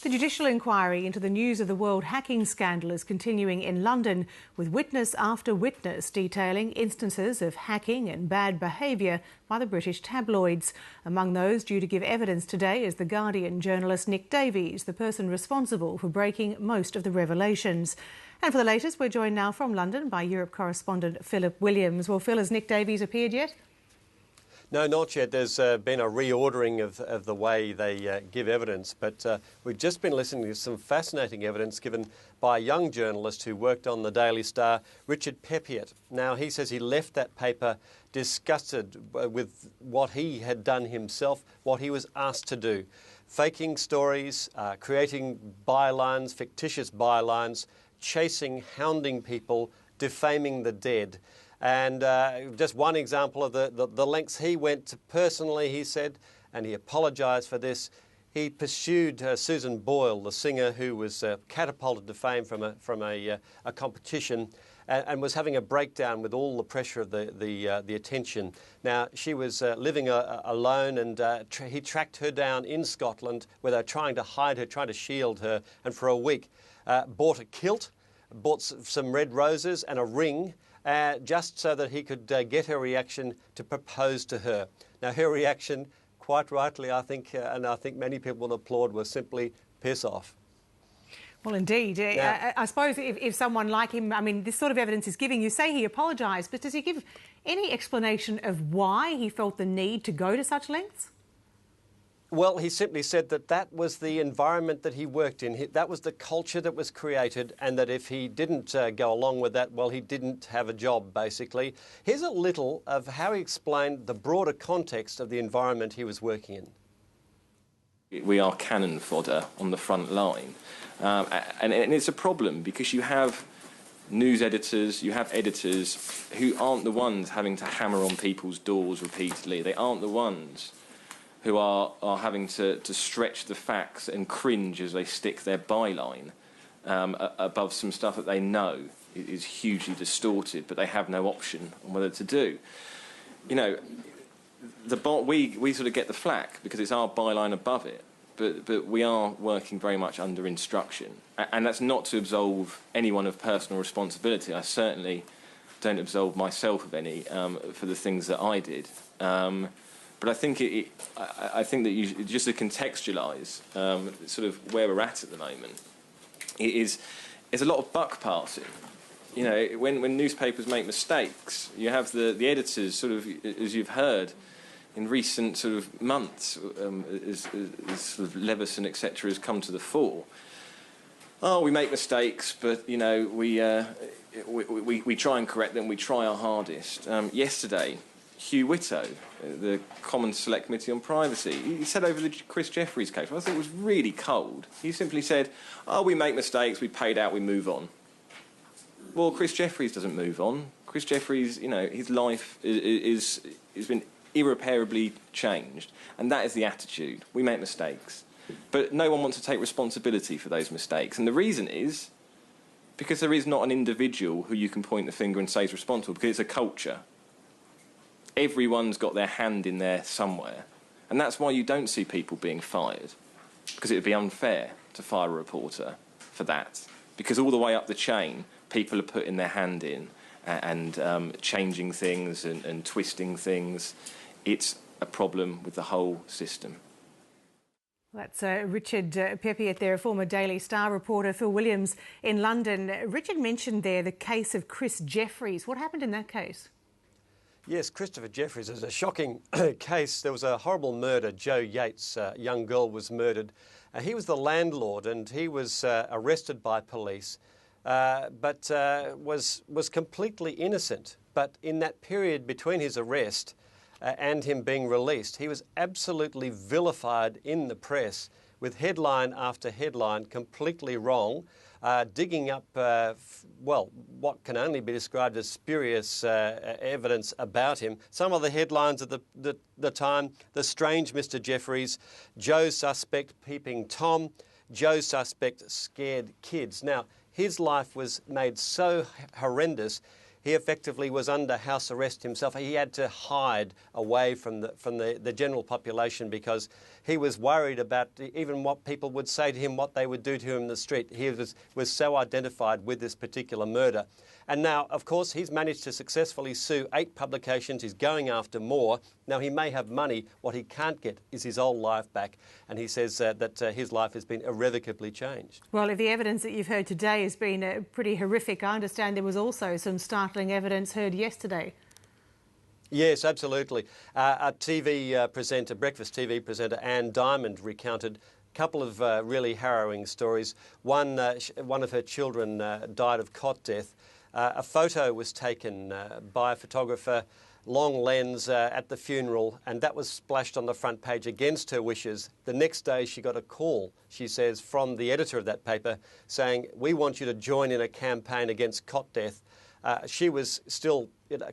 The judicial inquiry into the news of the world hacking scandal is continuing in London, with witness after witness detailing instances of hacking and bad behaviour by the British tabloids. Among those due to give evidence today is The Guardian journalist Nick Davies, the person responsible for breaking most of the revelations. And for the latest, we're joined now from London by Europe correspondent Philip Williams. Well, Phil, has Nick Davies appeared yet? No, not yet. There's been a reordering of the way they give evidence, but we've just been listening to some fascinating evidence given by a young journalist who worked on the Daily Star, Richard Peppiatt. Now, he says he left that paper disgusted with what he had done himself, what he was asked to do. Faking stories, creating bylines, fictitious bylines, chasing, hounding people, defaming the dead. And just one example of the lengths he went to personally, he said, and he apologised for this. He pursued Susan Boyle, the singer who was catapulted to fame from a competition, and was having a breakdown with all the pressure of the attention. Now, she was living alone, and he tracked her down in Scotland where they were trying to hide her, trying to shield her, and for a week bought a kilt, bought some red roses and a ring, just so that he could get her reaction to propose to her. Now, her reaction, quite rightly, I think, and I think many people will applaud, was simply piss off. Well, indeed. I suppose if someone like him, I mean, this sort of evidence is giving, you say he apologised, but does he give any explanation of why he felt the need to go to such lengths? Well, he simply said that that was the environment that he worked in. That was the culture that was created, and that if he didn't go along with that, well, he didn't have a job, basically. Here's a little of how he explained the broader context of the environment he was working in. We are cannon fodder on the front line. And it's a problem because you have news editors, you have editors who aren't the ones having to hammer on people's doors repeatedly. They aren't the ones who are having to stretch the facts and cringe as they stick their byline above some stuff that they know is hugely distorted, but they have no option on whether to do. You know, we sort of get the flack because it's our byline above it, but we are working very much under instruction. And that's not to absolve anyone of personal responsibility. I certainly don't absolve myself of any for the things that I did. But I think I think that just to contextualise sort of where we're at the moment, is a lot of buck passing. You know, when newspapers make mistakes, you have the editors sort of, as you've heard, in recent sort of months, as sort of Leveson, etc., has come to the fore. Oh, we make mistakes, but you know we try and correct them. We try our hardest. Yesterday, Hugh Whitto, the Commons Select Committee on Privacy, he said over the Chris Jeffreys case, I thought it was really cold. He simply said, oh, we make mistakes, we paid out, we move on. Well, Chris Jeffreys doesn't move on. Chris Jeffreys, you know, his life has been irreparably changed, and that is the attitude. We make mistakes. But no one wants to take responsibility for those mistakes, and the reason is because there is not an individual who you can point the finger and say is responsible, because it's a culture. Everyone's got their hand in there somewhere. And that's why you don't see people being fired, because it would be unfair to fire a reporter for that. Because all the way up the chain, people are putting their hand in and changing things and twisting things. It's a problem with the whole system. That's Richard Peppiatt there, a former Daily Star reporter. Phil Williams in London. Richard mentioned there the case of Chris Jeffreys. What happened in that case? Yes, Christopher Jeffreys is a shocking case. There was a horrible murder. Jo Yates, a young girl, was murdered. He was the landlord, and he was arrested by police, but was completely innocent. But in that period between his arrest and him being released, he was absolutely vilified in the press with headline after headline, completely wrong, digging up, well, what can only be described as spurious evidence about him. Some of the headlines at the time: the strange Mr. Jeffreys, Joe suspect peeping Tom, Joe suspect scared kids. Now, his life was made so horrendous, he effectively was under house arrest himself. He had to hide away from the general population because he was worried about even what people would say to him, what they would do to him in the street. He was so identified with this particular murder. And now, of course, he's managed to successfully sue 8 publications. He's going after more. Now, he may have money. What he can't get is his old life back. And he says that his life has been irrevocably changed. Well, if the evidence that you've heard today has been pretty horrific, I understand there was also some startling evidence heard yesterday. Yes, absolutely. A TV presenter, breakfast TV presenter, Anne Diamond, recounted a couple of really harrowing stories. One of her children died of cot death. A photo was taken by a photographer, long lens, at the funeral, and that was splashed on the front page against her wishes. The next day she got a call, she says, from the editor of that paper saying, "We want you to join in a campaign against cot death." She was still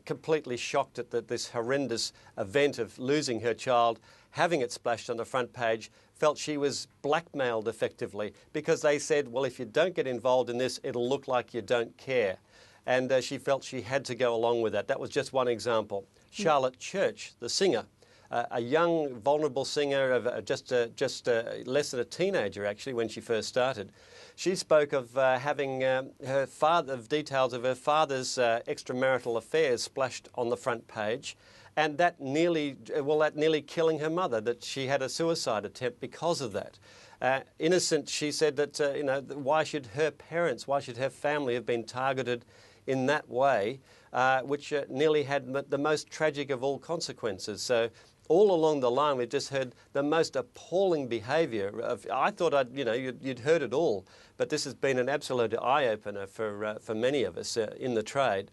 completely shocked at this horrendous event of losing her child, having it splashed on the front page, felt she was blackmailed effectively because they said, well, if you don't get involved in this, it'll look like you don't care. And she felt she had to go along with that. That was just one example. Charlotte Church, the singer, a young, vulnerable singer of just less than a teenager, actually, when she first started. She spoke of having details of her father's extramarital affairs splashed on the front page, and that nearly killing her mother, that she had a suicide attempt because of that. Innocent, she said that, why should her parents, why should her family have been targeted in that way, which nearly had the most tragic of all consequences. So all along the line, we've just heard the most appalling behaviour. I thought you'd heard it all, but this has been an absolute eye-opener for many of us in the trade,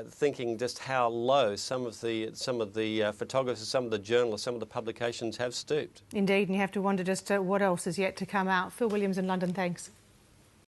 thinking just how low some of the photographers, some of the journalists, some of the publications have stooped. Indeed, and you have to wonder just what else is yet to come out. Phil Williams in London, thanks.